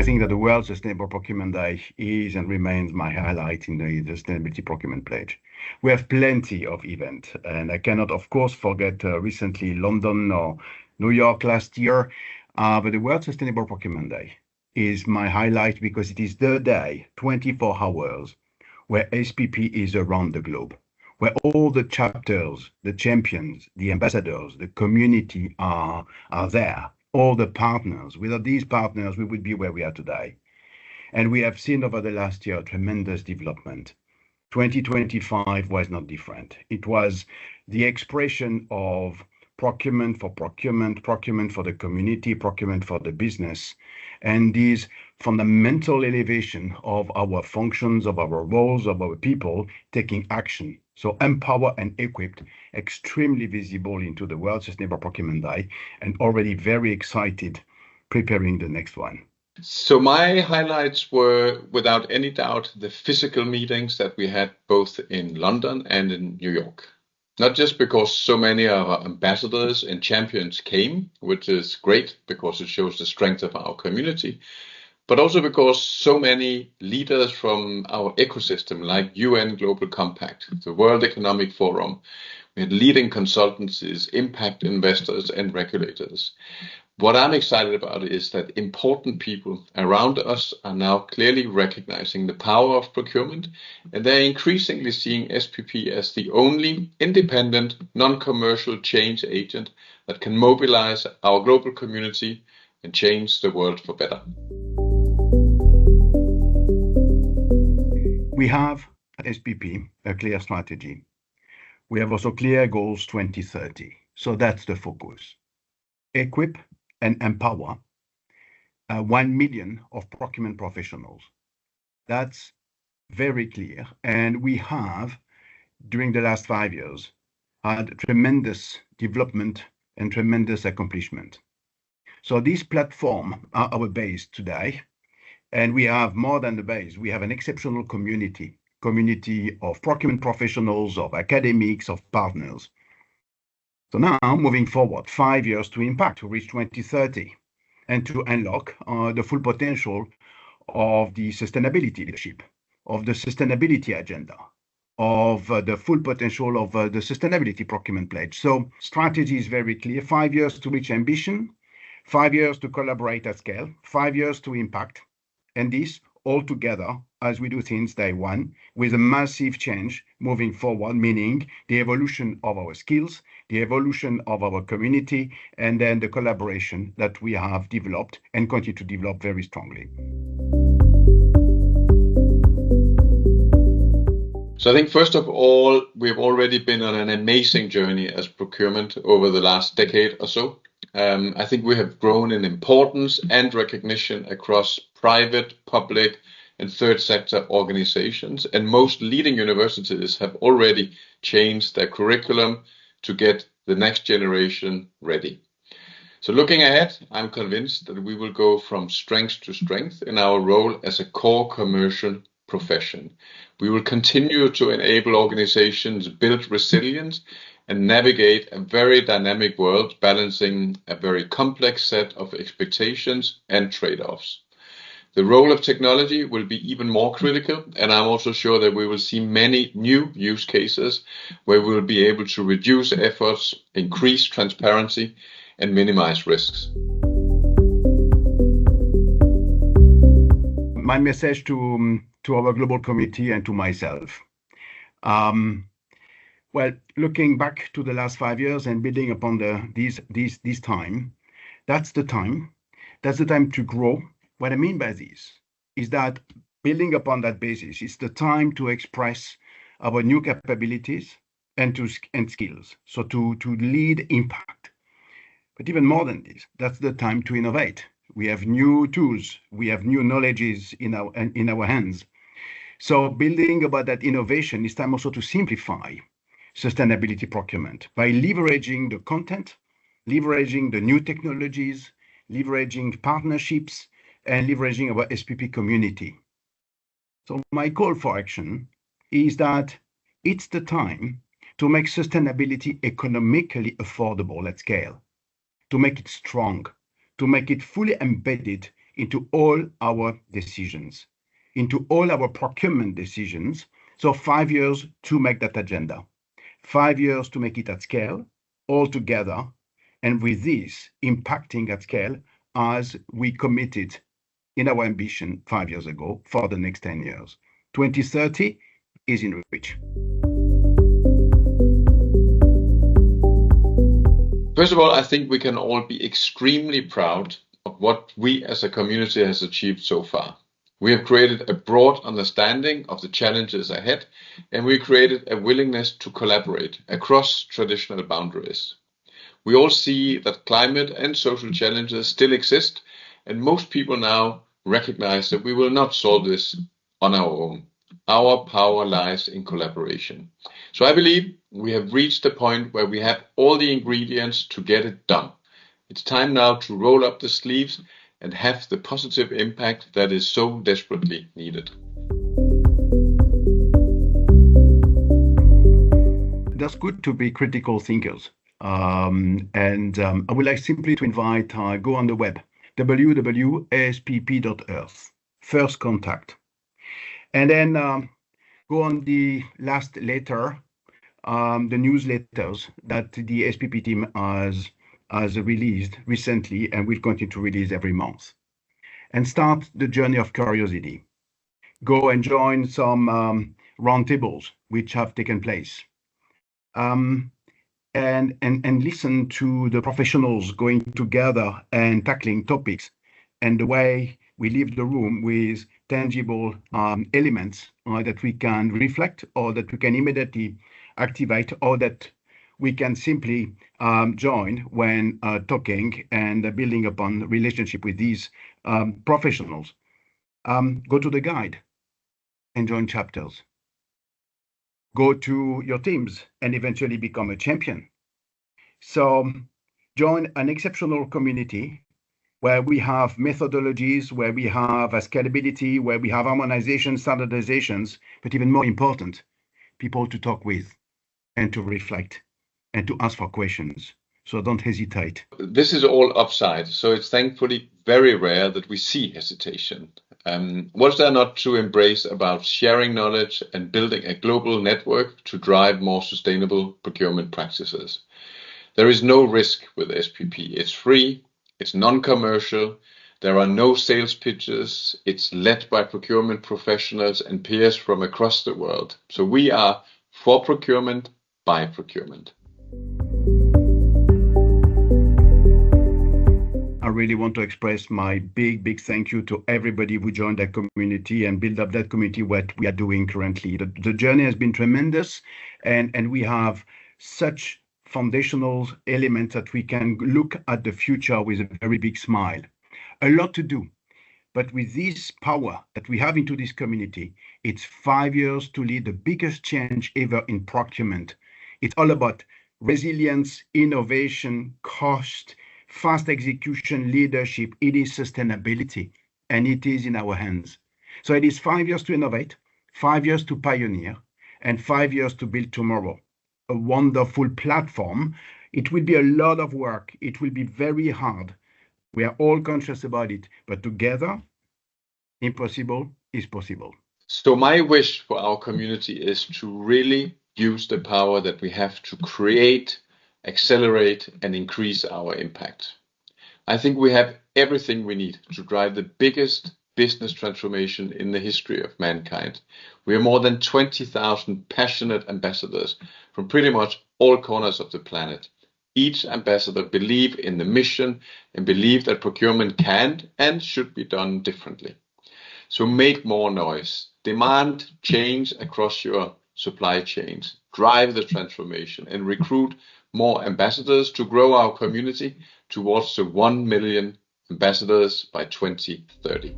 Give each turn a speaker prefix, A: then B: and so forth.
A: think that the World Sustainable Procurement Day is and remains my highlight in the Sustainability Procurement Pledge. We have plenty of events, and I cannot, of course, forget recently London or New York last year, but the World Sustainable Procurement Day is my highlight because it is the day, 24 hours, where SPP is around the globe, where all the chapters, the champions, the ambassadors, the community are there, all the partners. Without these partners, we would be where we are today. And we have seen over the last year tremendous development. 2025 was not different. It was the expression of procurement for procurement, procurement for the community, procurement for the business, and this fundamental elevation of our functions, of our roles, of our people taking action. So empower and equipped, extremely visible into the World Sustainable Procurement Day, and already very excited preparing the next one.
B: So my highlights were, without any doubt, the physical meetings that we had both in London and in New York. Not just because so many of our ambassadors and champions came, which is great because it shows the strength of our community, but also because so many leaders from our ecosystem, like UN Global Compact, the World Economic Forum, we had leading consultancies, impact investors, and regulators. What I'm excited about is that important people around us are now clearly recognizing the power of procurement, and they're increasingly seeing SPP as the only independent, non-commercial change agent that can mobilize our global community and change the world for better.
A: We have at SPP a clear strategy. We have also clear goals 2030. So that's the focus. Equip and empower 1 million of procurement professionals. That's very clear. And we have, during the last 5 years, had tremendous development and tremendous accomplishment. So this platform are our base today. And we have more than the base. We have an exceptional community of procurement professionals, of academics, of partners. So now, moving forward, 5 years to impact, to reach 2030, and to unlock the full potential of the sustainability leadership, of the sustainability agenda, of the full potential of the sustainability procurement pledge. So strategy is very clear. 5 years to reach ambition, 5 years to collaborate at scale, 5 years to impact, and this all together as we do since day one, with a massive change moving forward, meaning the evolution of our skills, the evolution of our community, and then the collaboration that we have developed and continue to develop very strongly.
B: So I think first of all, we've already been on an amazing journey as procurement over the last decade or so. I think we have grown in importance and recognition across private, public, and third sector organizations, and most leading universities have already changed their curriculum to get the next generation ready. So looking ahead, I'm convinced that we will go from strength to strength in our role as a core commercial profession. We will continue to enable organizations build resilience and navigate a very dynamic world, balancing a very complex set of expectations and trade-offs. The role of technology will be even more critical, and I'm also sure that we will see many new use cases where we will be able to reduce efforts, increase transparency, and minimize risks.
A: My message to our global community and to myself. Well, looking back to the last 5 years and building upon this time, that's the time. That's the time to grow. What I mean by this is that building upon that basis, it's the time to express our new capabilities and skills. So to lead impact. But even more than this, that's the time to innovate. We have new tools, we have new knowledges in our hands. So building about that innovation, it's time also to simplify sustainability procurement by leveraging the content, leveraging the new technologies, leveraging partnerships, and leveraging our SPP community. So my call for action is that it's the time to make sustainability economically affordable at scale, to make it strong, to make it fully embedded into all our decisions, into all our procurement decisions. So 5 years to make that agenda, 5 years to make it at scale, all together, and with this impacting at scale as we committed in our ambition 5 years ago for the next 10 years. 2030 is in reach.
B: First of all, I think we can all be extremely proud of what we as a community has achieved so far. We have created a broad understanding of the challenges ahead, and we created a willingness to collaborate across traditional boundaries. We all see that climate and social challenges still exist, and most people now recognize that we will not solve this on our own. Our power lies in collaboration. So I believe we have reached the point where we have all the ingredients to get it done. It's time now to roll up the sleeves and have the positive impact that is so desperately needed.
A: That's good to be critical thinkers. I would like simply to invite, go on the web, www.aspp.earth, first contact. And then go on the last letter, the newsletters that the SPP team has released recently and will continue to release every month. And start the journey of curiosity. Go and join some roundtables which have taken place. And listen to the professionals going together and tackling topics, and the way we leave the room with tangible elements that we can reflect, or that we can immediately activate, or that we can simply join when talking and building upon relationship with these professionals. Go to the guide and join chapters. Go to your teams and eventually become a champion. So join an exceptional community where we have methodologies, where we have a scalability, where we have harmonization, standardizations, but even more important, people to talk with and to reflect and to ask for questions. So don't hesitate.
B: This is all upside. So it's thankfully very rare that we see hesitation. What's there not to embrace about sharing knowledge and building a global network to drive more sustainable procurement practices? There is no risk with SPP. It's free, it's non-commercial, there are no sales pitches, it's led by procurement professionals and peers from across the world. So we are for procurement, by procurement.
A: I really want to express my big thank you to everybody who joined that community and build up that community, what we are doing currently. The journey has been tremendous, and we have such foundational elements that we can look at the future with a very big smile. A lot to do, but with this power that we have into this community, it's 5 years to lead the biggest change ever in procurement. It's all about resilience, innovation, cost, fast execution, leadership. It is sustainability, and it is in our hands. So it is 5 years to innovate, 5 years to pioneer, and 5 years to build tomorrow. A wonderful platform. It will be a lot of work. It will be very hard. We are all conscious about it, but together, impossible is possible.
B: So my wish for our community is to really use the power that we have to create, accelerate, and increase our impact. I think we have everything we need to drive the biggest business transformation in the history of mankind. We are more than 20,000 passionate ambassadors from pretty much all corners of the planet. Each ambassador believes in the mission and believes that procurement can and should be done differently. So make more noise, demand change across your supply chains, drive the transformation, and recruit more ambassadors to grow our community towards the 1 million ambassadors by 2030.